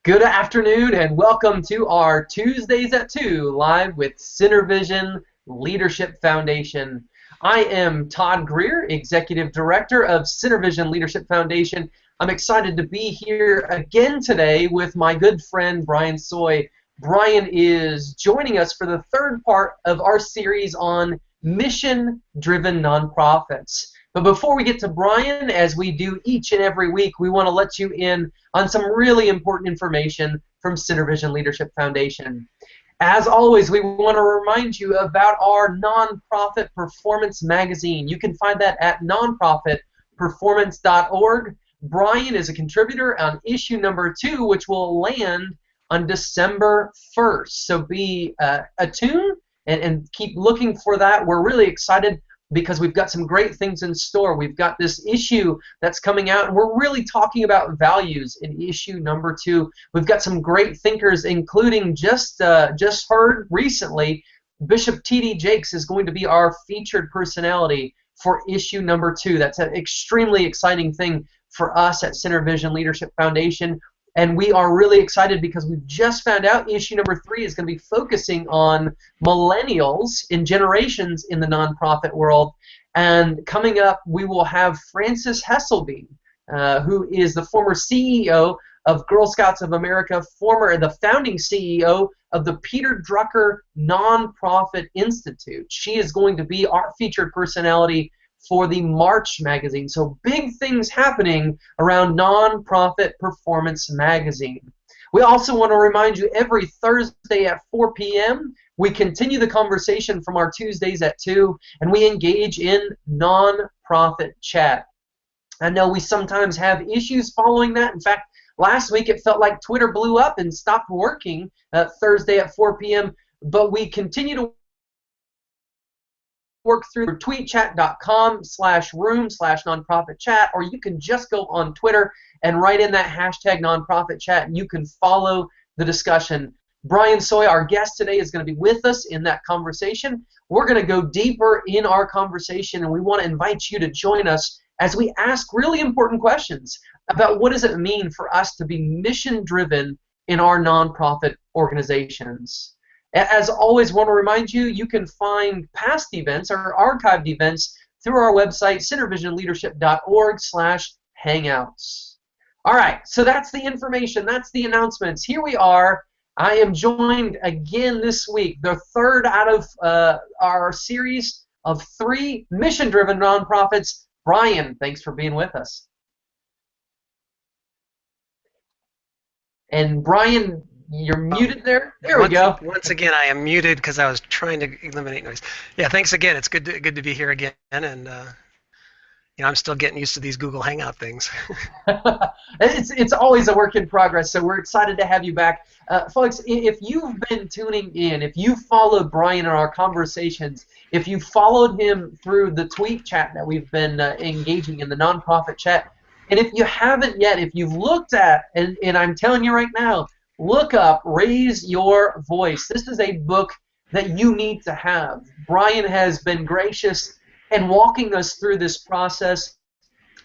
Good afternoon and welcome to our Tuesdays at 2 live with CenterVision Leadership Foundation. I am Todd Greer, Executive Director of CenterVision Leadership Foundation. I'm excited to be here again today with my good friend Brian Soy. Brian is joining us for the third part of our series on mission-driven nonprofits. But before we get to Brian, as we do each and every week, we want to let you in on some really important information from CenterVision Leadership Foundation. As always, we want to remind you about our nonprofit performance magazine. You can find that at nonprofitperformance.org. Brian is a contributor on issue number 2, which will land on December 1st. So be attuned and keep looking for that. We're really excited because we've got some great things in store. We've got this issue that's coming out, and we're really talking about values in issue number 2. We've got some great thinkers, including just heard recently, Bishop T.D. Jakes is going to be our featured personality for issue number 2. That's an extremely exciting thing for us at CenterVision Leadership Foundation. And we are really excited because we've just found out issue number 3 is going to be focusing on millennials and generations in the nonprofit world. And coming up, we will have Frances Hesselbein, who is the former CEO of Girl Scouts of America, the founding CEO of the Peter Drucker Nonprofit Institute. She is going to be our featured personality for the March magazine. So big things happening around Nonprofit Performance Magazine. We also want to remind you every Thursday at 4 p.m. we continue the conversation from our Tuesdays at 2, and we engage in nonprofit chat. I know we sometimes have issues following that. In fact, last week it felt like Twitter blew up and stopped working Thursday at 4 p.m., but we continue to work through tweetchat.com/room/nonprofitchat, or you can just go on Twitter and write in that hashtag nonprofitchat, and you can follow the discussion. Brian Soy, our guest today, is going to be with us in that conversation. We're going to go deeper in our conversation, and we want to invite you to join us as we ask really important questions about what does it mean for us to be mission-driven in our nonprofit organizations. As always, want to remind you, you can find past events or archived events through our website, centervisionleadership.org/hangouts. All right, so that's the information, that's the announcements. Here we are. I am joined again this week, the third out of our series of 3 mission-driven nonprofits. Brian, thanks for being with us. And Brian, you're muted there. There we go. Once again, I am muted because I was trying to eliminate noise. Yeah, thanks again. It's good to be here again, and I'm still getting used to these Google Hangout things. It's always a work in progress, so we're excited to have you back. Folks, if you've been tuning in, if you followed Brian in our conversations, if you followed him through the tweet chat that we've been engaging in, the nonprofit chat, and if you haven't yet, if you've looked at, and I'm telling you right now, look up Raise Your Voice. This is a book that you need to have. Brian has been gracious in walking us through this process.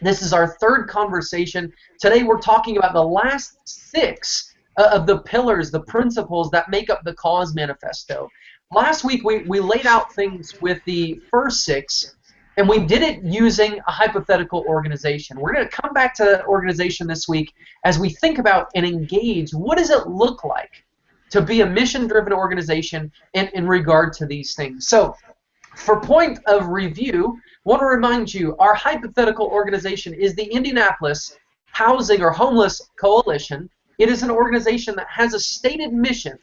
This is our third conversation. Today we're talking about the last 6 of the pillars, the principles that make up the Cause Manifesto. Last week we laid out things with the first 6, and we did it using a hypothetical organization. We're going to come back to that organization this week as we think about and engage what does it look like to be a mission-driven organization in regard to these things. So for point of review, I want to remind you our hypothetical organization is the Indianapolis Housing or Homeless Coalition. It is an organization that has a stated mission.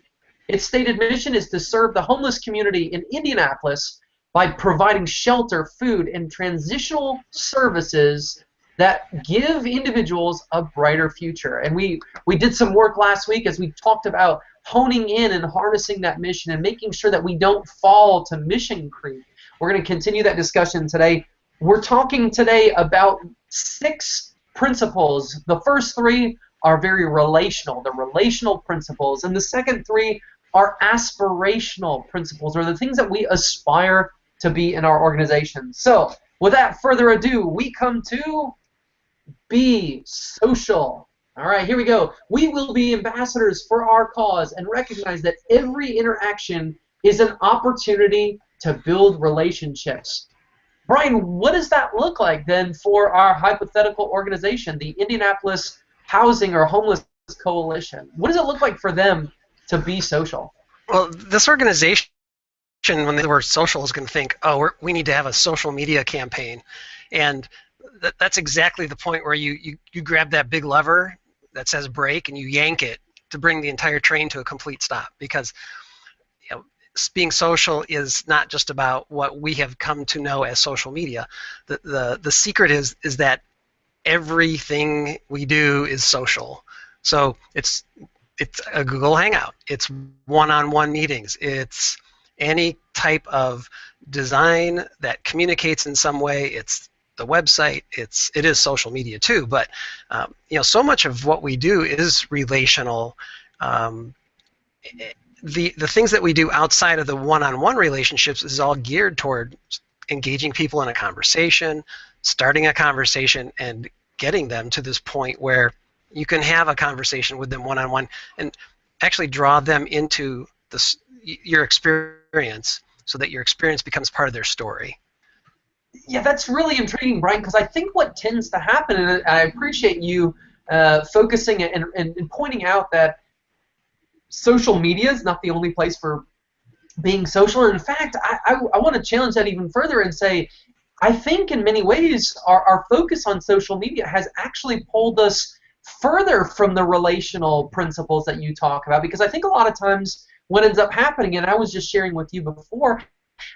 Its stated mission is to serve the homeless community in Indianapolis by providing shelter, food, and transitional services that give individuals a brighter future. And we did some work last week as we talked about honing in and harnessing that mission and making sure that we don't fall to mission creep. We're going to continue that discussion today. We're talking today about 6 principles. The first 3 are very relational, the relational principles, and the second 3 are aspirational principles, or the things that we aspire to be in our organization. So, without further ado, we come to be social. All right, here we go. We will be ambassadors for our cause and recognize that every interaction is an opportunity to build relationships. Brian, what does that look like then for our hypothetical organization, the Indianapolis Housing or Homeless Coalition? What does it look like for them to be social? Well, this organization, when the word social, is going to think, oh, we need to have a social media campaign. And that's exactly the point where you grab that big lever that says brake and you yank it to bring the entire train to a complete stop. Because being social is not just about what we have come to know as social media. The secret is that everything we do is social. So it's a Google Hangout. It's one-on-one meetings. It's any type of design that communicates in some way. It's the website. It is social media too. But so much of what we do is relational. The things that we do outside of the one-on-one relationships is all geared toward engaging people in a conversation, starting a conversation, and getting them to this point where you can have a conversation with them one-on-one and actually draw them into your experience so that your experience becomes part of their story. Yeah, that's really intriguing, Brian, because I think what tends to happen, and I appreciate you focusing and pointing out that social media is not the only place for being social. And in fact, I want to challenge that even further and say, I think in many ways our focus on social media has actually pulled us further from the relational principles that you talk about, because I think a lot of times what ends up happening, and I was just sharing with you before,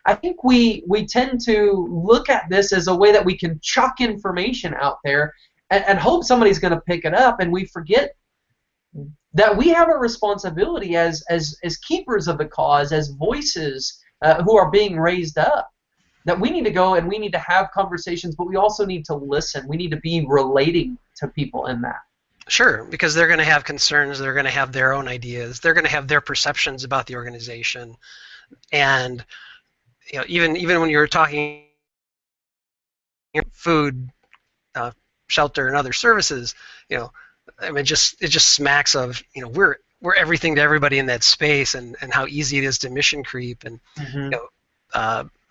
I think we tend to look at this as a way that we can chuck information out there and hope somebody's going to pick it up, and we forget that we have a responsibility as keepers of the cause, as voices who are being raised up, that we need to go and we need to have conversations, but we also need to listen. We need to be relating to people in that. Sure, because they're going to have concerns, they're going to have their own ideas, they're going to have their perceptions about the organization, and even when you're talking food, shelter, and other services, I mean, it just smacks of we're everything to everybody in that space, and how easy it is to mission creep, and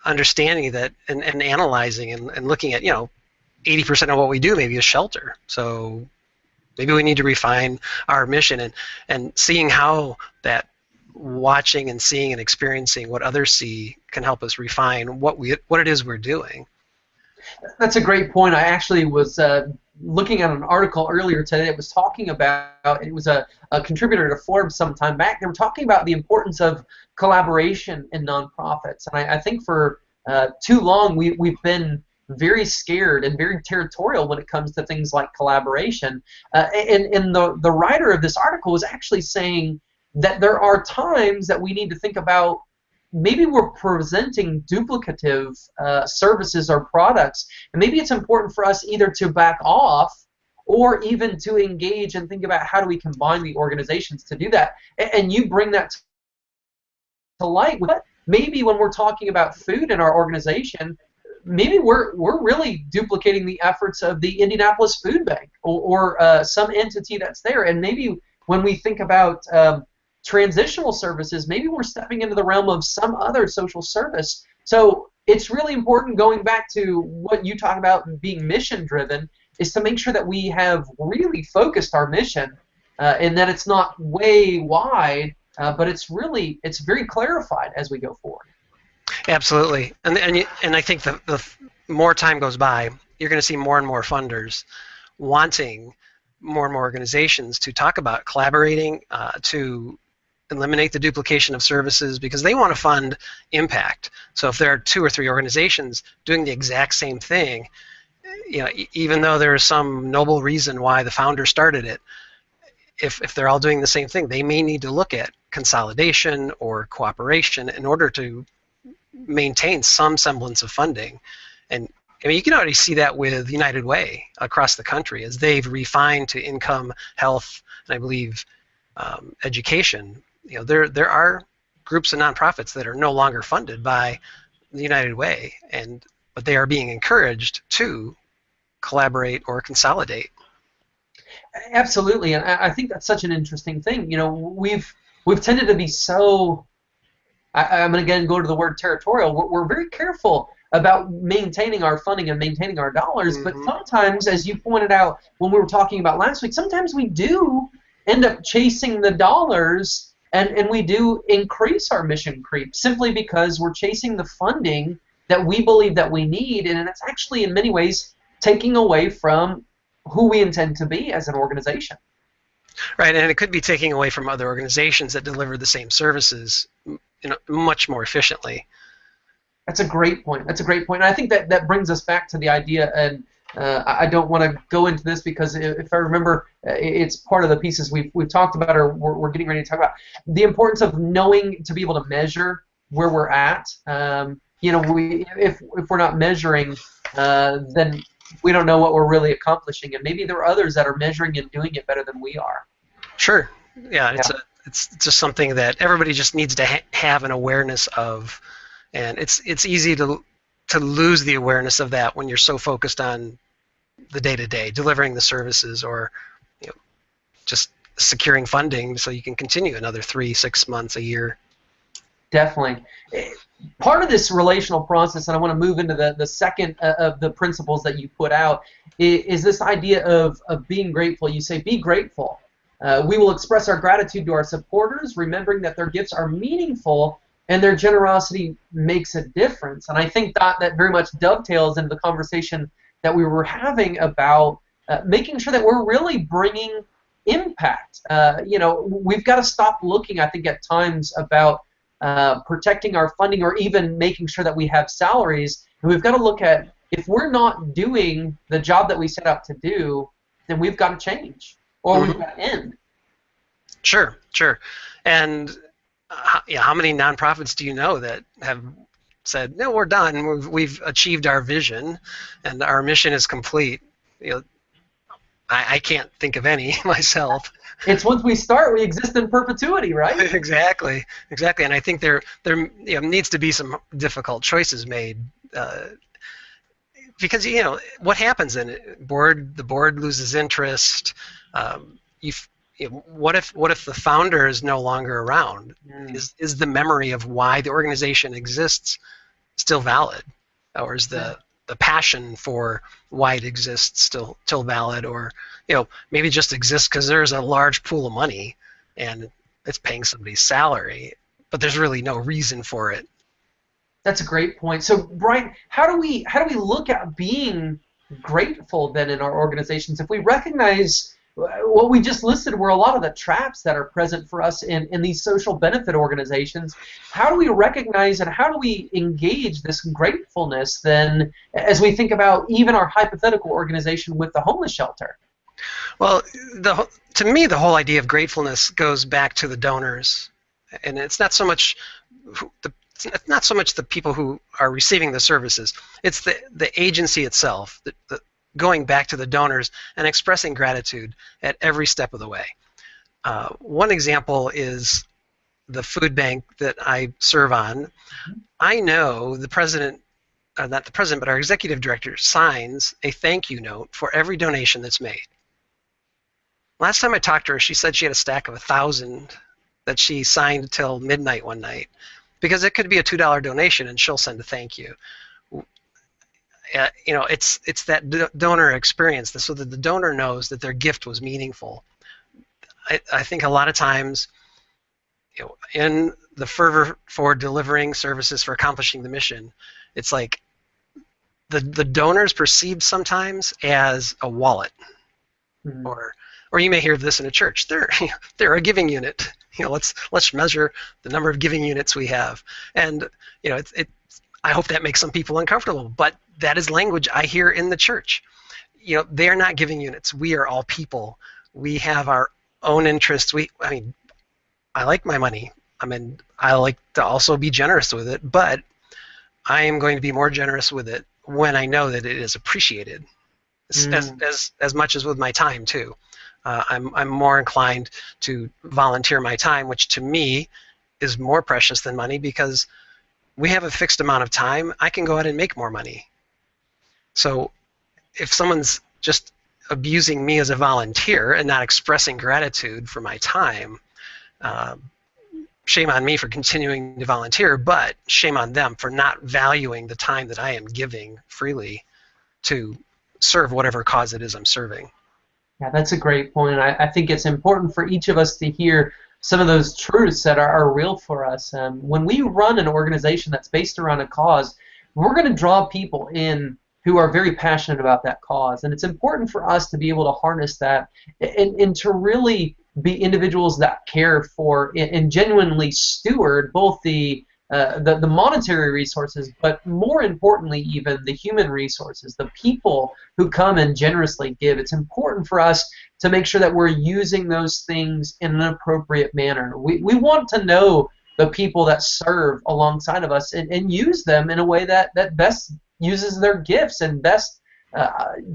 understanding that and analyzing and looking at 80% of what we do maybe is shelter. So maybe we need to refine our mission, and seeing how that watching and seeing and experiencing what others see can help us refine what it is we're doing. That's a great point. I actually was looking at an article earlier today that was talking about, it was a contributor to Forbes some time back. They were talking about the importance of collaboration in nonprofits. And I think for too long we've been very scared and very territorial when it comes to things like collaboration. And the writer of this article was actually saying that there are times that we need to think about maybe we're presenting duplicative services or products, and maybe it's important for us either to back off or even to engage and think about how do we combine the organizations to do that. And you bring that to light. Maybe when we're talking about food in our organization, maybe we're really duplicating the efforts of the Indianapolis Food Bank or some entity that's there. And maybe when we think about transitional services, maybe we're stepping into the realm of some other social service. So it's really important, going back to what you talk about being mission driven, is to make sure that we have really focused our mission and that it's not way wide, but it's very clarified as we go forward. Absolutely, and I think the more time goes by, you're going to see more and more funders wanting more and more organizations to talk about collaborating to eliminate the duplication of services, because they want to fund impact. So if there are 2 or 3 organizations doing the exact same thing, even though there is some noble reason why the founder started it, if they're all doing the same thing, they may need to look at consolidation or cooperation in order to maintain some semblance of funding. And I mean, you can already see that with United Way across the country as they've refined to income, health, and I believe education. There are groups and nonprofits that are no longer funded by the United Way, but they are being encouraged to collaborate or consolidate. Absolutely, and I think that's such an interesting thing. You know, we've tended to be so. I'm going to again go to the word territorial. We're very careful about maintaining our funding and maintaining our dollars, but sometimes, as you pointed out when we were talking about last week, sometimes we do end up chasing the dollars, and we do increase our mission creep simply because we're chasing the funding that we believe that we need, and it's actually in many ways taking away from who we intend to be as an organization. Right, and it could be taking away from other organizations that deliver the same services, much more efficiently. That's a great point. That's a great point. And I think that brings us back to the idea, and I don't want to go into this because if I remember, it's part of the pieces we've talked about or we're getting ready to talk about. The importance of knowing to be able to measure where we're at. If we're not measuring, then we don't know what we're really accomplishing, and maybe there are others that are measuring and doing it better than we are. Sure. Yeah, it's just something that everybody just needs to have an awareness of, and it's easy to lose the awareness of that when you're so focused on the day-to-day, delivering the services, or just securing funding so you can continue another 3-6 months, a year. Definitely. Part of this relational process, and I want to move into the second of the principles that you put out, is this idea of being grateful. You say, be grateful. We will express our gratitude to our supporters, remembering that their gifts are meaningful and their generosity makes a difference. And I think that very much dovetails into the conversation that we were having about making sure that we're really bringing impact. We've got to stop looking, I think, at times about protecting our funding or even making sure that we have salaries. And we've got to look at, if we're not doing the job that we set out to do, then we've got to change, or we've got to end. Sure. And how many nonprofits do you know that have said, no, we're done, we've achieved our vision, and our mission is complete? I can't think of any myself. It's once we start, we exist in perpetuity, right? Exactly. And I think there needs to be some difficult choices made, because what happens then? The board loses interest. What if the founder is no longer around? Is the memory of why the organization exists still valid, or is the passion for why it exists still valid, or maybe it just exists because there's a large pool of money and it's paying somebody's salary, but there's really no reason for it. That's a great point. So Brian, how do we look at being grateful then in our organizations if we recognize what we just listed were a lot of the traps that are present for us in these social benefit organizations? How do we recognize and how do we engage this gratefulness then as we think about even our hypothetical organization with the homeless shelter? Well, to me, the whole idea of gratefulness goes back to the donors, and it's not so much the people who are receiving the services. It's the agency itself, going back to the donors and expressing gratitude at every step of the way. One example is the food bank that I serve on. I know the president, not the president, but our executive director signs a thank you note for every donation that's made. Last time I talked to her, she said she had a stack of 1,000 that she signed till midnight one night, because it could be a $2 donation and she'll send a thank you. It's that donor experience, so that the donor knows that their gift was meaningful. I think a lot of times, in the fervor for delivering services for accomplishing the mission, it's like the donor's perceived sometimes as a wallet, or you may hear this in a church. They're a giving unit. Let's measure the number of giving units we have, and I hope that makes some people uncomfortable, but that is language I hear in the church. They're not giving units. We are all people. We have our own interests. I like my money. I like to also be generous with it, but I am going to be more generous with it when I know that it is appreciated, as much as with my time too. I'm more inclined to volunteer my time, which to me is more precious than money, because we have a fixed amount of time. I can go out and make more money. So if someone's just abusing me as a volunteer and not expressing gratitude for my time, shame on me for continuing to volunteer, but shame on them for not valuing the time that I am giving freely to serve whatever cause it is I'm serving. Yeah, that's a great point. I think it's important for each of us to hear some of those truths that are real for us. When we run an organization that's based around a cause, we're going to draw people in who are very passionate about that cause. And it's important for us to be able to harness that and to really be individuals that care for and genuinely steward both the monetary resources, but more importantly even the human resources, the people who come and generously give. It's important for us to make sure that we're using those things in an appropriate manner. We want to know the people that serve alongside of us and use them in a way that best uses their gifts and best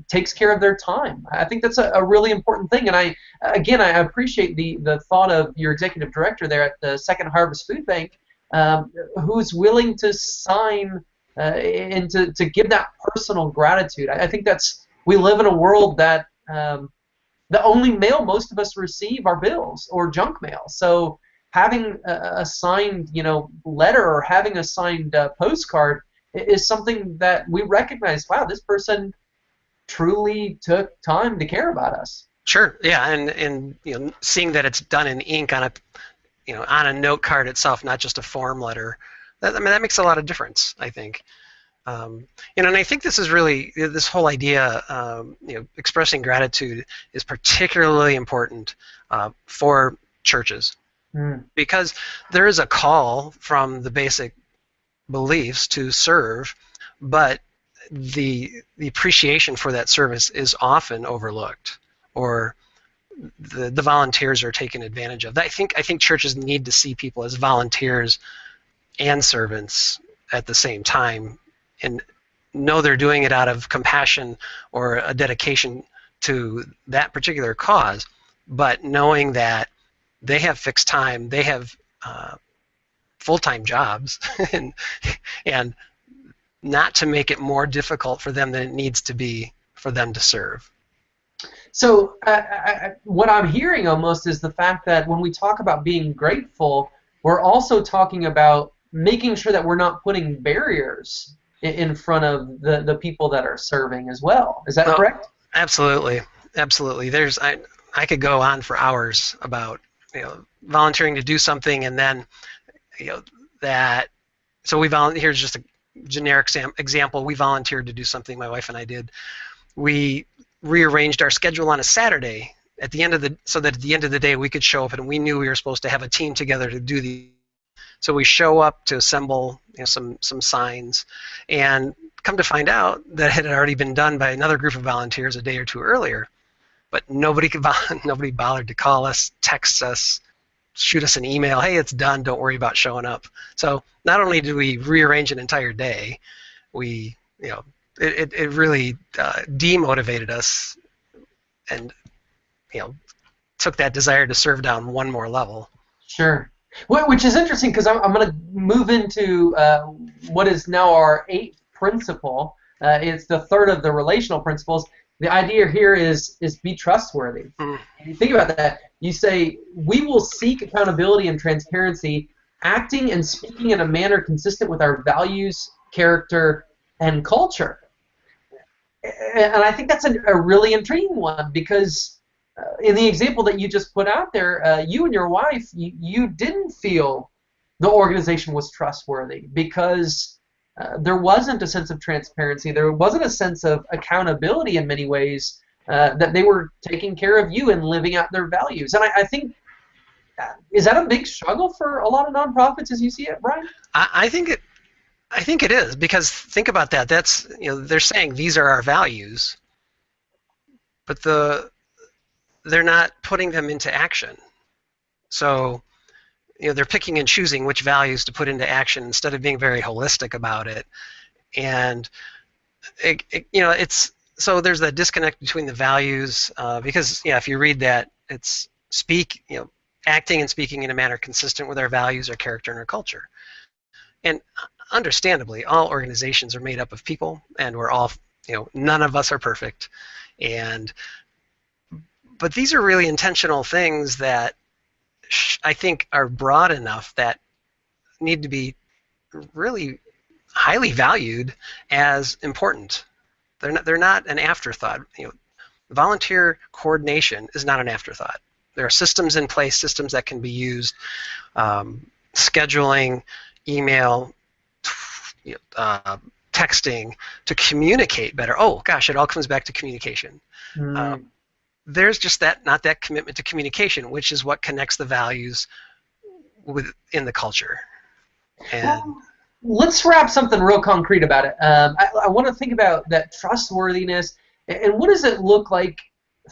takes care of their time. I think that's a really important thing. And I appreciate the thought of your executive director there at the Second Harvest Food Bank, who's willing to sign and to give that personal gratitude. I think we live in a world that the only mail most of us receive are bills or junk mail. So having a signed letter or having a signed postcard is something that we recognize. Wow, this person truly took time to care about us. Sure, yeah, and seeing that it's done in ink on a note card itself, not just a form letter, that makes a lot of difference, I think. And I think this is really, this whole idea, expressing gratitude is particularly important for churches, because there is a call from the basic beliefs to serve, but the appreciation for that service is often overlooked, or the volunteers are taken advantage of. I think churches need to see people as volunteers and servants at the same time, and know they're doing it out of compassion or a dedication to that particular cause, but knowing that they have fixed time, they have full-time jobs, and not to make it more difficult for them than it needs to be for them to serve. So what I'm hearing almost is the fact that when we talk about being grateful, we're also talking about making sure that we're not putting barriers in front of the people that are serving as well. Is that correct? Absolutely. I could go on for hours about volunteering to do something, and then here's just a generic example. We volunteered to do something, my wife and I did. We rearranged our schedule on a Saturday so that at the end of the day we could show up, and we knew we were supposed to have a team together to do the. So we show up to assemble some signs, and come to find out that it had already been done by another group of volunteers a day or two earlier. But nobody bothered to call us, text us, shoot us an email, hey, it's done, don't worry about showing up. So not only did we rearrange an entire day, it really demotivated us, and took that desire to serve down one more level. Sure. Which is interesting, because I'm going to move into what is now our 8th principle. It's the 3rd of the relational principles. The idea here is be trustworthy. You think about that. You say, we will seek accountability and transparency, acting and speaking in a manner consistent with our values, character, and culture. And I think that's a really intriguing one, because in the example that you just put out there, you and your wife, you didn't feel the organization was trustworthy because there wasn't a sense of transparency. There wasn't a sense of accountability in many ways, that they were taking care of you and living out their values. And I think, is that a big struggle for a lot of nonprofits as you see it, Brian? I think it is, because think about that. That's they're saying these are our values, but they're not putting them into action. So they're picking and choosing which values to put into action instead of being very holistic about it. And it's so there's that disconnect between the values, because if you read that, it's acting and speaking in a manner consistent with our values, our character, and our culture. And understandably, all organizations are made up of people, and we're all none of us are perfect, and But these are really intentional things that I think are broad enough that need to be really highly valued as important. They're not an afterthought. Volunteer coordination is not an afterthought. There are systems in place, systems that can be used, scheduling, email, texting to communicate better. Oh gosh, it all comes back to communication. There's just not that commitment to communication, which is what connects the values within the culture. And let's wrap something real concrete about it. I want to think about that trustworthiness, and what does it look like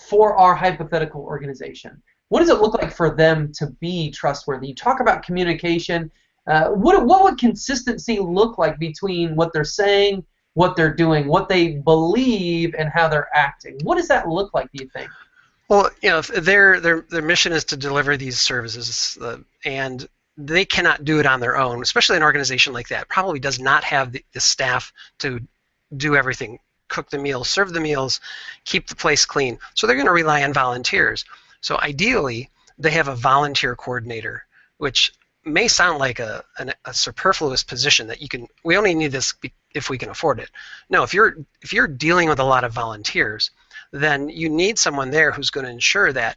for our hypothetical organization? What does it look like for them to be trustworthy? You talk about communication. What would consistency look like between what they're saying, what they're doing, what they believe, and how they're acting? What does that look like, do you think? Well, their mission is to deliver these services, and they cannot do it on their own, especially an organization like that probably does not have the staff to do everything, cook the meals, serve the meals, keep the place clean. So they're going to rely on volunteers. So ideally, they have a volunteer coordinator, which may sound like a superfluous position that we only need this if we can afford it. No, if you're dealing with a lot of volunteers, then you need someone there who's going to ensure that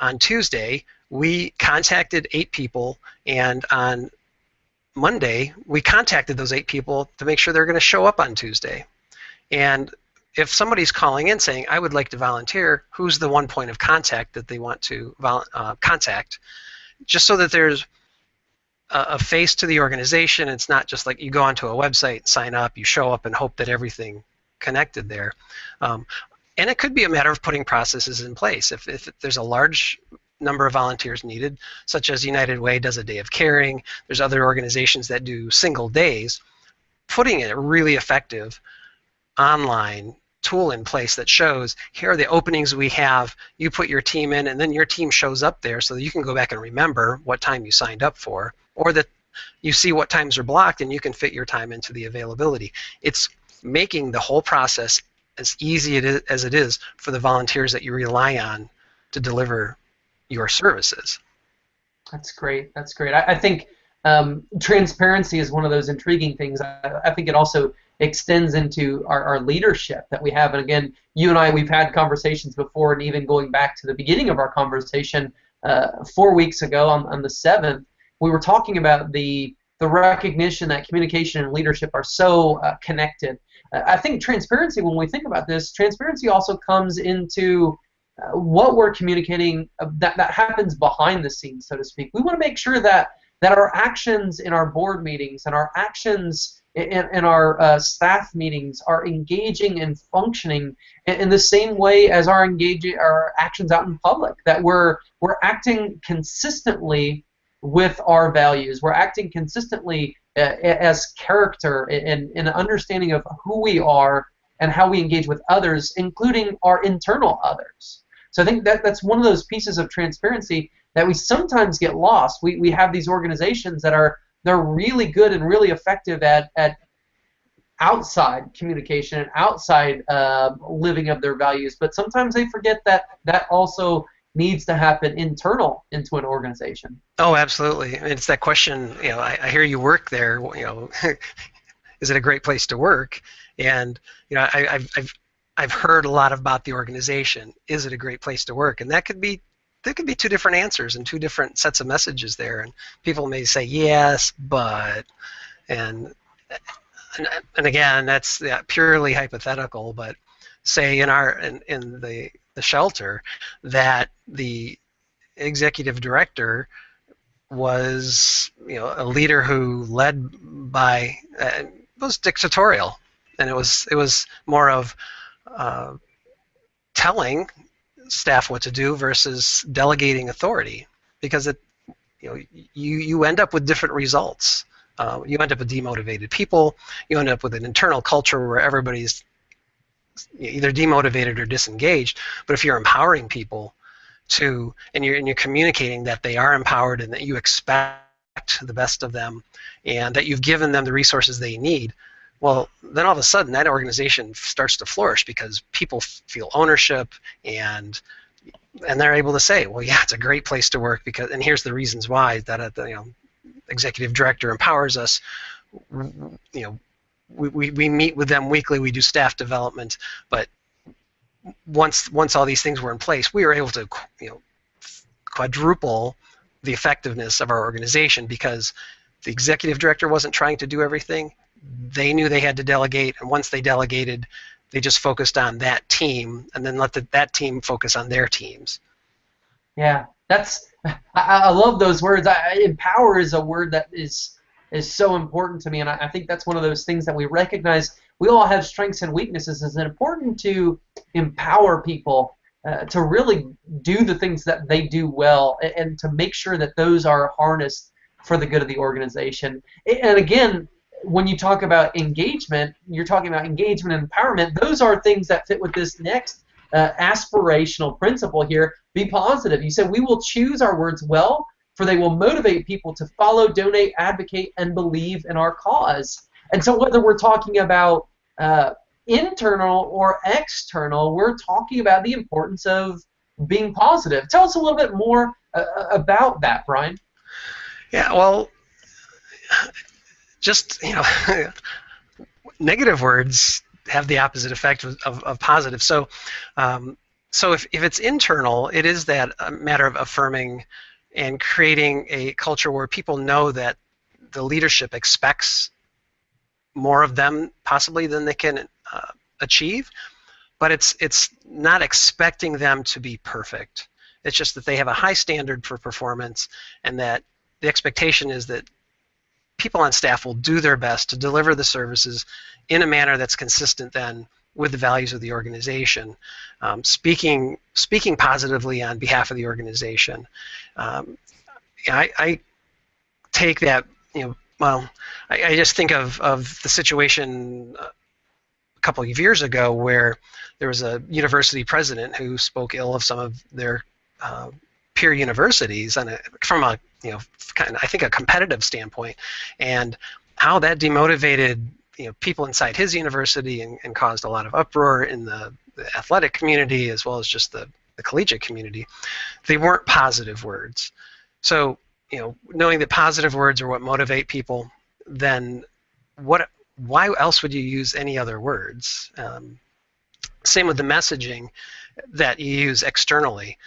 on Tuesday we contacted 8 people, and on Monday we contacted those 8 people to make sure they're going to show up on Tuesday. And if somebody's calling in saying, I would like to volunteer, who's the one point of contact that they want to contact? Just so that there's a face to the organization. It's not just like you go onto a website, sign up, you show up and hope that everything connected there. And it could be a matter of putting processes in place. If there's a large number of volunteers needed, such as United Way does a day of caring, there's other organizations that do single days, putting a really effective online tool in place that shows, here are the openings we have, you put your team in, and then your team shows up there so that you can go back and remember what time you signed up for, or that you see what times are blocked and you can fit your time into the availability. It's making the whole process as easy as it is for the volunteers that you rely on to deliver your services. That's great. That's great. I think transparency is one of those intriguing things. I think it also extends into our leadership that we have. And again, you and I, we've had conversations before, and even going back to the beginning of our conversation 4 weeks ago on the 7th, we were talking about the recognition that communication and leadership are so connected. I think transparency, when we think about this, transparency also comes into what we're communicating that happens behind the scenes, so to speak. We want to make sure that our actions in our board meetings and our actions in our staff meetings are engaging and functioning in the same way as our actions out in public, that we're acting consistently with our values. We're acting consistently as character and an understanding of who we are and how we engage with others, including our internal others. So I think that's one of those pieces of transparency that we sometimes get lost. We have these organizations that they're really good and really effective at outside communication and outside living of their values, but sometimes they forget that also needs to happen internal into an organization. Oh, absolutely. It's that question, I hear you work there, is it a great place to work? And I've heard a lot about the organization. Is it a great place to work? And there could be 2 different answers and 2 different sets of messages there. And people may say yes, but, and again, that's purely hypothetical. But say in the shelter that the executive director was a leader who led by was dictatorial, and it was more of telling staff what to do versus delegating authority, because you end up with different results. You end up with demotivated people. You end up with an internal culture where everybody's either demotivated or disengaged. But if you're empowering people and you're communicating that they are empowered and that you expect the best of them and that you've given them the resources they need, well, then all of a sudden that organization starts to flourish because people feel ownership, and and they're able to say, well, yeah, it's a great place to work because, and here's the reasons why. That executive director empowers us. We meet with them weekly. We do staff development, but once all these things were in place, we were able to quadruple the effectiveness of our organization because the executive director wasn't trying to do everything. They knew they had to delegate, and once they delegated, they just focused on that team, and then let that team focus on their teams. Yeah, I love those words. Empower is a word that is so important to me, and I think that's one of those things that we recognize. We all have strengths and weaknesses. It's important to empower people to really do the things that they do well, and to make sure that those are harnessed for the good of the organization. And again, when you talk about engagement, you're talking about engagement and empowerment. Those are things that fit with this next aspirational principle here. Be positive. You said we will choose our words well, for they will motivate people to follow, donate, advocate, and believe in our cause. And so whether we're talking about internal or external, we're talking about the importance of being positive. Tell us a little bit more about that, Brian. Yeah, well, just, negative words have the opposite effect of positive. So if it's internal, it is that a matter of affirming and creating a culture where people know that the leadership expects more of them possibly than they can achieve, but it's not expecting them to be perfect. It's just that they have a high standard for performance, and that the expectation is that people on staff will do their best to deliver the services in a manner that's consistent then with the values of the organization, speaking positively on behalf of the organization. I take that, I just think of the situation a couple of years ago where there was a university president who spoke ill of some of their peer universities, and from a I think a competitive standpoint, and how that demotivated people inside his university and caused a lot of uproar in the athletic community as well as just the collegiate community. They weren't positive words. So knowing that positive words are what motivate people, then why else would you use any other words? Same with the messaging that you use externally.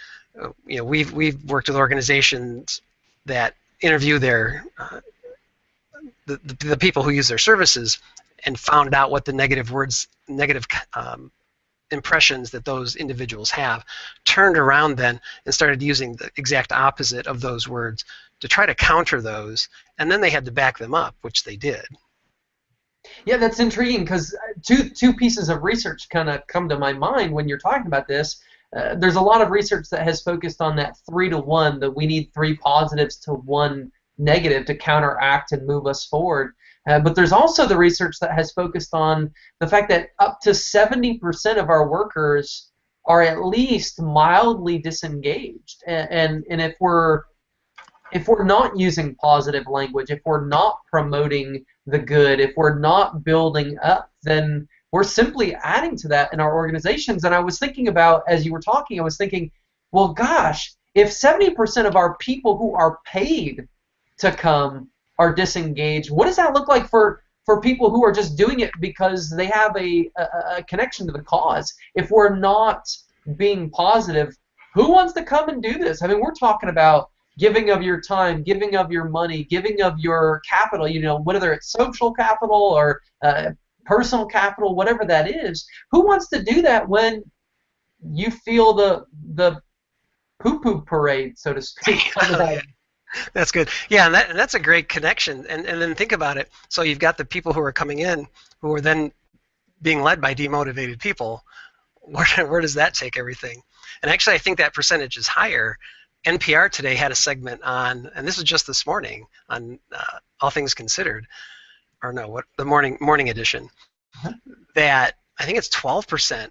We've worked with organizations that interview their the people who use their services and found out what the negative impressions that those individuals have, turned around then and started using the exact opposite of those words to try to counter those, and then they had to back them up, which they did. Yeah, that's intriguing, because two pieces of research kind of come to my mind when you're talking about this. There's a lot of research that has focused on that 3-to-1, that we need 3 positives to 1 negative to counteract and move us forward. But there's also the research that has focused on the fact that up to 70% of our workers are at least mildly disengaged. And if we're not using positive language, if we're not promoting the good, if we're not building up, then we're simply adding to that in our organizations. And I was thinking about, as you were talking, I was thinking, well, gosh, if 70% of our people who are paid to come are disengaged, what does that look like for people who are just doing it because they have a connection to the cause? If we're not being positive, who wants to come and do this? I mean, we're talking about giving of your time, giving of your money, giving of your capital, whether it's social capital or personal capital, whatever that is. Who wants to do that when you feel the poo-poo parade, so to speak? That's good. Yeah, and that's a great connection. And then think about it. So you've got the people who are coming in who are then being led by demotivated people. Where does that take everything? And actually, I think that percentage is higher. NPR today had a segment on, and this was just this morning, on All Things Considered, or no, what the morning edition, that I think it's 12%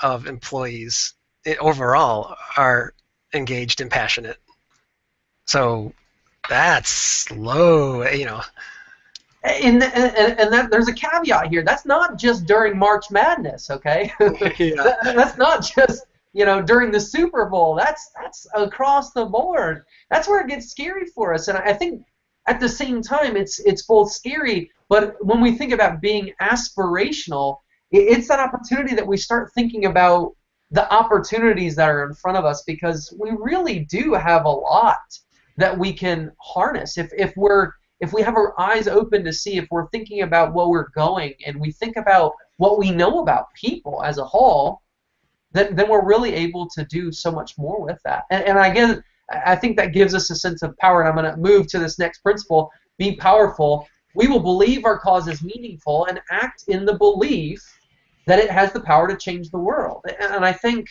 of employees overall are engaged and passionate. So that's low, And that, there's a caveat here. That's not just during March Madness, okay? Yeah. That's not just during the Super Bowl. That's across the board. That's where it gets scary for us. And I think at the same time, it's both scary, but when we think about being aspirational, it's that opportunity that we start thinking about the opportunities that are in front of us, because we really do have a lot that we can harness if we have our eyes open to see, if we're thinking about where we're going and we think about what we know about people as a whole, then we're really able to do so much more with that. And again, I think that gives us a sense of power, and I'm going to move to this next principle: be powerful. We will believe our cause is meaningful and act in the belief that it has the power to change the world. And I think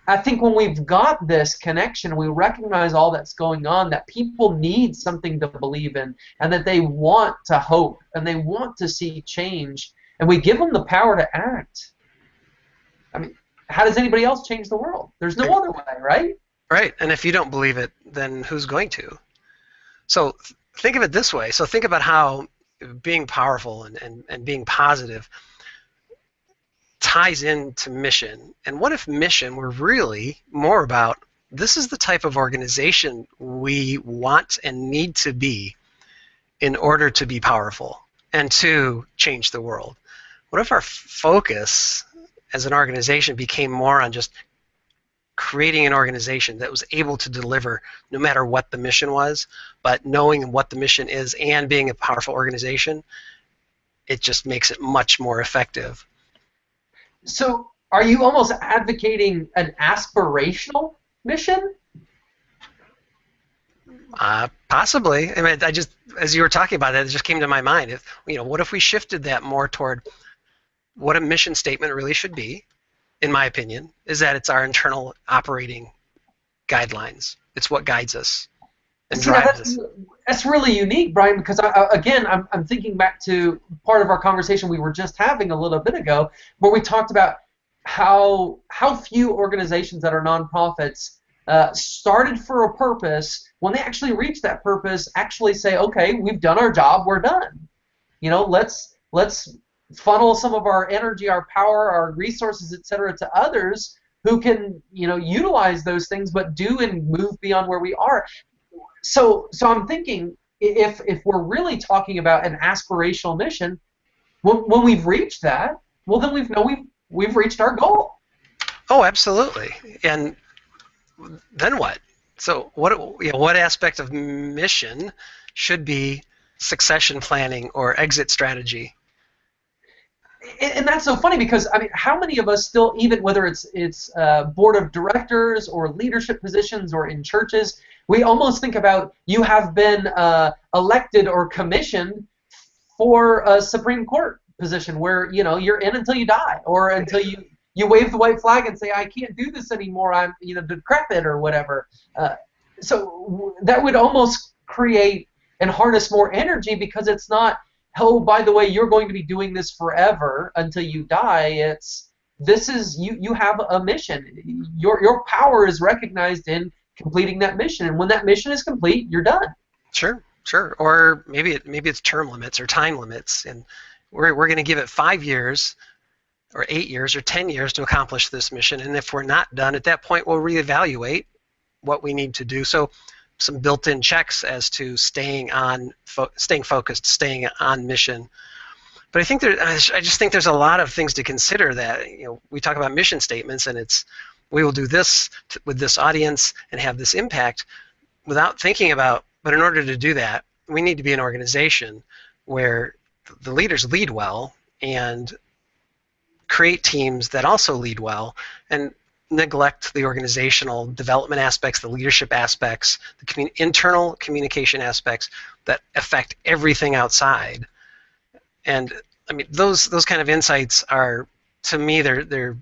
when we've got this connection, we recognize all that's going on, that people need something to believe in, and that they want to hope, and they want to see change, and we give them the power to act. I mean, how does anybody else change the world? There's no other way, right? Right, and if you don't believe it, then who's going to? So think of it this way. So think about how being powerful and being positive ties into mission. And what if mission were really more about, this is the type of organization we want and need to be in order to be powerful and to change the world? What if our focus as an organization became more on just creating an organization that was able to deliver no matter what the mission was, but knowing what the mission is and being a powerful organization, it just makes it much more effective. So are you almost advocating an aspirational mission? Possibly. I mean, as you were talking about that, it just came to my mind. What if we shifted that more toward what a mission statement really should be? In my opinion, is that it's our internal operating guidelines. It's what guides us and drives us. That's really unique, Brian, because I'm thinking back to part of our conversation we were just having a little bit ago, where we talked about how few organizations that are nonprofits started for a purpose. When they actually reach that purpose, actually say, okay, we've done our job, we're done. Let's funnel some of our energy, our power, our resources, etc., to others who can, utilize those things, but do and move beyond where we are. So I'm thinking, if we're really talking about an aspirational mission, when we've reached that, well, then we've reached our goal. Oh, absolutely. And then what? So what aspect of mission should be succession planning or exit strategy? And that's so funny, because how many of us still, even whether it's board of directors or leadership positions or in churches, we almost think about, you have been elected or commissioned for a Supreme Court position where you're in until you die, or until you wave the white flag and say, I can't do this anymore, I'm decrepit or whatever. So that would almost create and harness more energy, because it's not, oh, by the way, you're going to be doing this forever until you die. You have a mission. Your power is recognized in completing that mission, and when that mission is complete, you're done. Sure. Or maybe it's term limits or time limits, and we're going to give it 5 years, or 8 years, or 10 years to accomplish this mission. And if we're not done at that point, we'll reevaluate what we need to do. So some built-in checks as to staying focused, staying on mission. But I just think there's a lot of things to consider. That we talk about mission statements, and we will do this with this audience and have this impact, without thinking about. But in order to do that, we need to be an organization where the leaders lead well and create teams that also lead well, and neglect the organizational development aspects, the leadership aspects, the internal communication aspects that affect everything outside. And those kind of insights are, to me, they're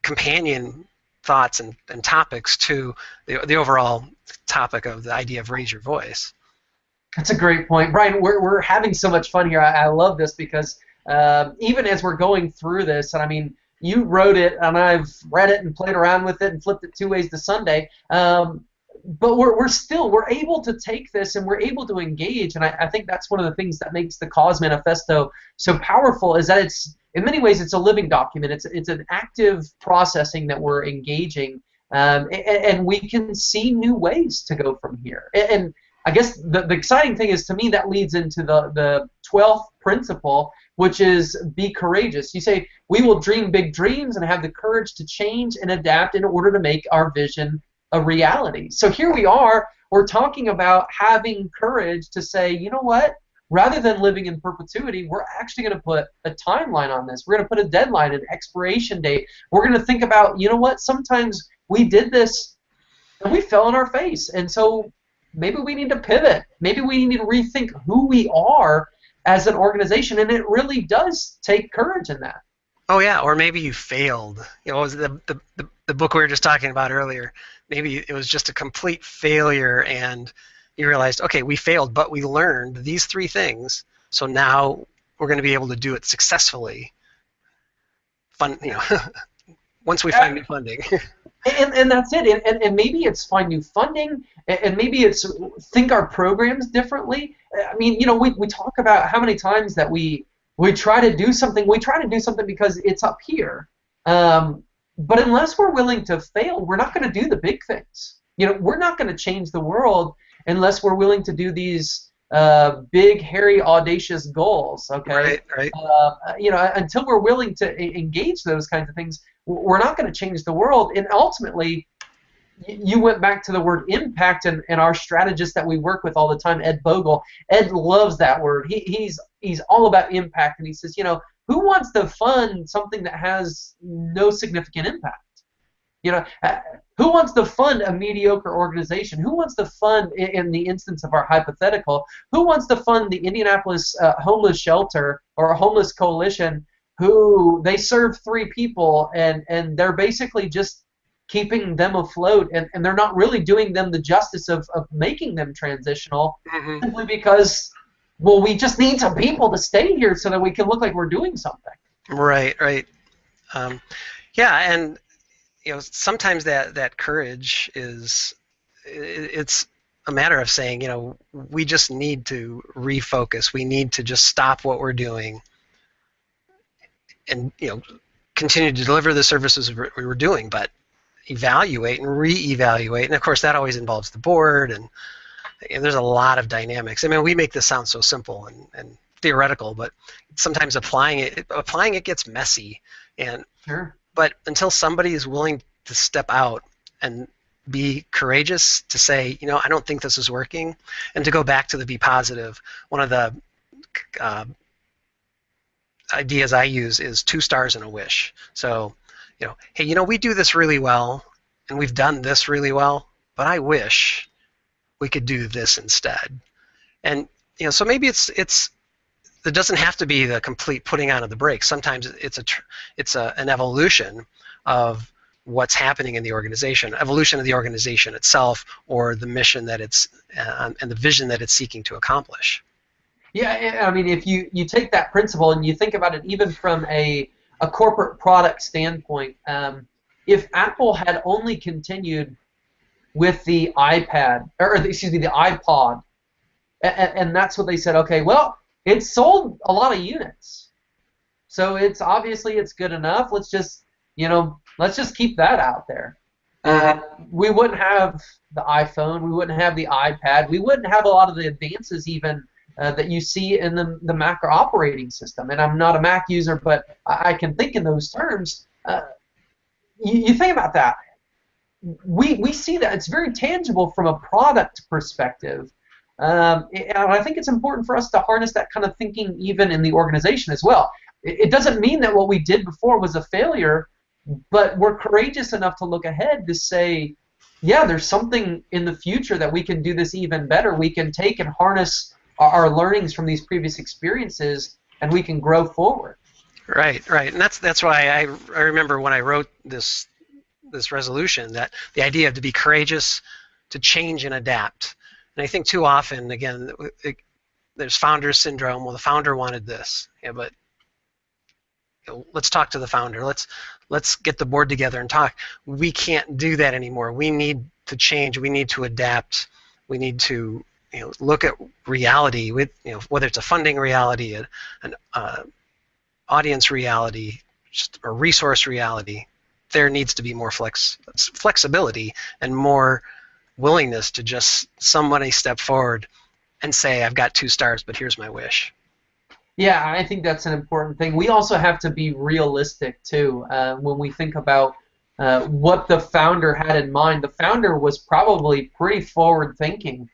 companion thoughts and topics to the overall topic of the idea of raise your voice. That's a great point, Brian. We're having so much fun here. I love this, because even as we're going through this, and you wrote it, and I've read it and played around with it and flipped it 2 ways to Sunday. but we're able to take this and we're able to engage, and I think that's one of the things that makes the Cause Manifesto so powerful, is that it's, in many ways, it's a living document. It's an active processing that we're engaging, and we can see new ways to go from here. And I guess the exciting thing is, to me, that leads into the 12th principle, which is be courageous. You say, we will dream big dreams and have the courage to change and adapt in order to make our vision a reality. So here we are, we're talking about having courage to say, you know what, rather than living in perpetuity, we're actually going to put a timeline on this. We're going to put a deadline, an expiration date. We're going to think about, you know what, sometimes we did this and we fell on our face, and so maybe we need to pivot. Maybe we need to rethink who we are as an organization, and it really does take courage in that. Oh yeah, or maybe you failed. What was the book we were just talking about earlier? Maybe it was just a complete failure, and you realized, okay, we failed, but we learned these 3 things, so now we're going to be able to do it successfully. Once we find new funding. And that's it. And maybe it's find new funding, and maybe it's think our programs differently. I mean, we talk about how many times that we try to do something. We try to do something because it's up here. But unless we're willing to fail, we're not going to do the big things. We're not going to change the world unless we're willing to do these big, hairy, audacious goals. Okay. Right. Until we're willing to engage those kinds of things, we're not going to change the world. And ultimately, you went back to the word impact, and our strategist that we work with all the time, Ed Bogle. Ed loves that word. He's all about impact, and he says, who wants to fund something that has no significant impact? Who wants to fund a mediocre organization? Who wants to fund, in the instance of our hypothetical, who wants to fund the Indianapolis homeless shelter or a homeless coalition, who they serve 3 people and they're basically just keeping them afloat, and they're not really doing them the justice of making them transitional, simply because, well, we just need some people to stay here so that we can look like we're doing something. Right. Yeah, and sometimes that courage it's a matter of saying, we just need to refocus. We need to just stop what we're doing and continue to deliver the services we were doing, but evaluate and reevaluate. And of course, that always involves the board, and there's a lot of dynamics. I mean, we make this sound so simple and theoretical, but sometimes applying it gets messy. And sure. But until somebody is willing to step out and be courageous to say, I don't think this is working, and to go back to the be positive. One of the ideas I use is 2 stars and a wish. So, hey, we do this really well, and we've done this really well, but I wish we could do this instead. And so maybe it doesn't have to be the complete putting on of the brakes. Sometimes it's an evolution of what's happening in the organization, evolution of the organization itself, or the mission that it's and the vision that it's seeking to accomplish. Yeah, I mean, if you take that principle and you think about it even from a corporate product standpoint, if Apple had only continued with the iPad, or excuse me, the iPod, and that's what they said, okay, well, it sold a lot of units, so it's good enough. Let's just keep that out there. We wouldn't have the iPhone, we wouldn't have the iPad, we wouldn't have a lot of the advances even that you see in the Mac operating system. And I'm not a Mac user, but I can think in those terms. You think about that. We see that it's very tangible from a product perspective. And I think it's important for us to harness that kind of thinking even in the organization as well. It doesn't mean that what we did before was a failure, but we're courageous enough to look ahead to say, yeah, there's something in the future that we can do this even better. We can take and harness our learnings from these previous experiences, and we can grow forward. Right, and that's why I remember when I wrote this resolution, that the idea of to be courageous, to change and adapt. And I think too often, again, there's founder syndrome. Well, the founder wanted this, but let's talk to the founder. Let's get the board together and talk. We can't do that anymore. We need to change. We need to adapt. We need to look at reality with whether it's a funding reality, an audience reality, just a resource reality. There needs to be more flexibility and more willingness to just somebody step forward and say, I've got 2 stars, but here's my wish. Yeah, I think that's an important thing. We also have to be realistic, too, when we think about what the founder had in mind. The founder was probably pretty forward-thinking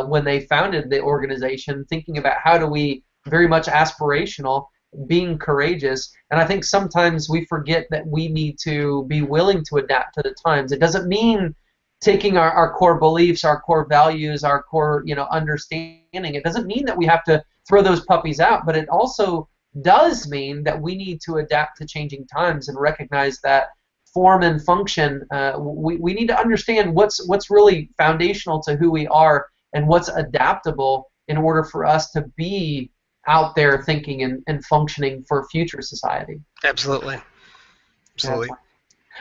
when they founded the organization, thinking about how do we, very much aspirational, being courageous. And I think sometimes we forget that we need to be willing to adapt to the times. It doesn't mean taking our core beliefs, our core values, our core understanding. It doesn't mean that we have to throw those puppies out, but it also does mean that we need to adapt to changing times and recognize that form and function. We need to understand what's really foundational to who we are and what's adaptable in order for us to be out there thinking and functioning for future society. Absolutely.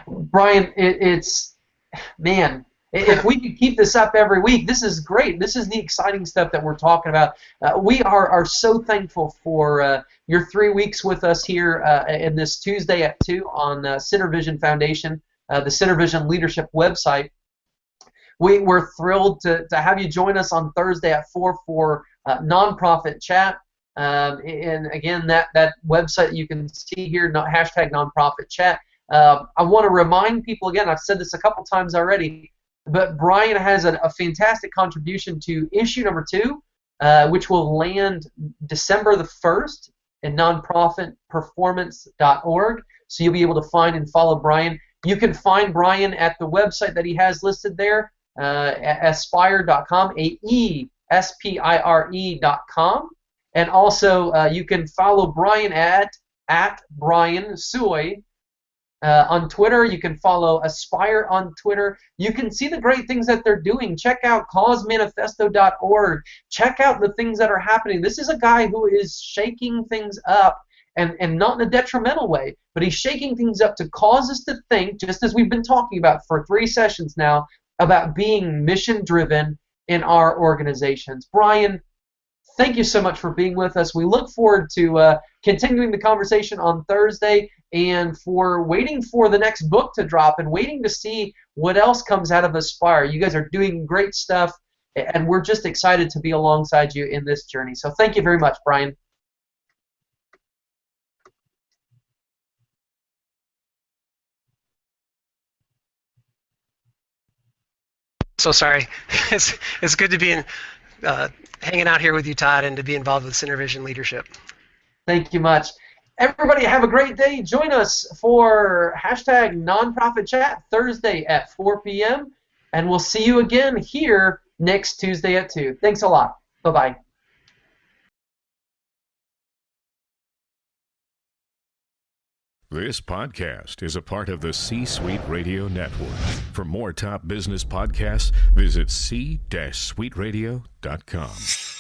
Brian, man, if we could keep this up every week, this is great. This is the exciting stuff that we're talking about. We are so thankful for your 3 weeks with us here in this Tuesday at 2 on CenterVision Foundation, the CenterVision Leadership website. We're thrilled to have you join us on Thursday at 4 for Nonprofit Chat. And again, that website you can see here, #nonprofit chat. I want to remind people again, I've said this a couple times already, but Brian has a fantastic contribution to issue number 2, which will land December the 1st at nonprofitperformance.org. So you'll be able to find and follow Brian. You can find Brian at the website that he has listed there, aspire.com, AESPIRE.com. And also, you can follow Brian at Brian Suoy on Twitter. You can follow Aspire on Twitter. You can see the great things that they're doing. Check out causemanifesto.org. Check out the things that are happening. This is a guy who is shaking things up, and not in a detrimental way, but he's shaking things up to cause us to think, just as we've been talking about for 3 sessions now, about being mission-driven in our organizations. Brian, thank you so much for being with us. We look forward to continuing the conversation on Thursday and for waiting for the next book to drop and waiting to see what else comes out of Aspire. You guys are doing great stuff, and we're just excited to be alongside you in this journey. So thank you very much, Brian. So sorry. It's good to be hanging out here with you, Todd, and to be involved with CenterVision Leadership. Thank you much. Everybody have a great day. Join us for #NonprofitChat Thursday at 4 p.m. And we'll see you again here next Tuesday at 2. Thanks a lot. Bye-bye. This podcast is a part of the C-Suite Radio Network. For more top business podcasts, visit c-suiteradio.com.